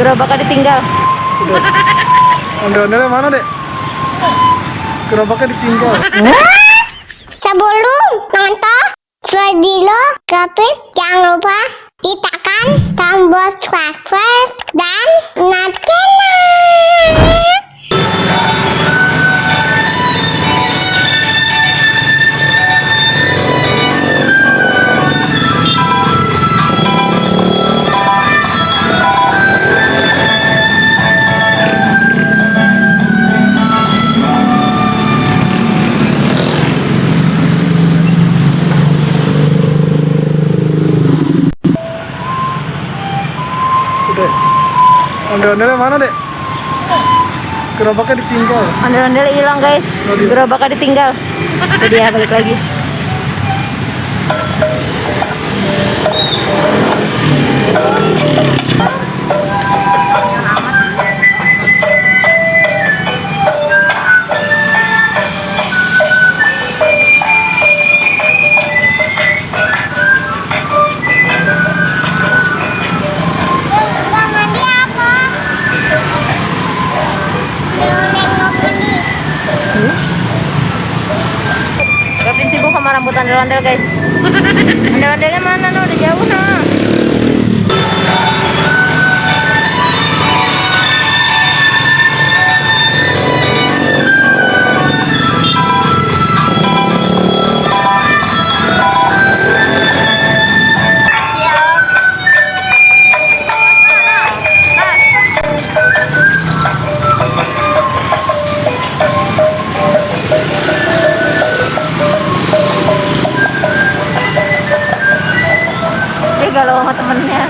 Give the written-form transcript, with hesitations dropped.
Gerobaknya ditinggal. Udah. Ondel-ondelnya mana, Dek? Gerobaknya ditinggal. Sebelum nonton video Gapit, jangan lupa tekan tombol subscribe dan nyalakan. Udah. Ondel-ondelnya mana, Dek? Gerobaknya ditinggal. Ondel-ondel hilang guys. Gerobaknya ditinggal. Itu dia balik lagi. Gavin sibuk sama rambut ondel-ondel guys. Ondel-ondelnya mana no? Udah jauh no. Dia galau sama temennya.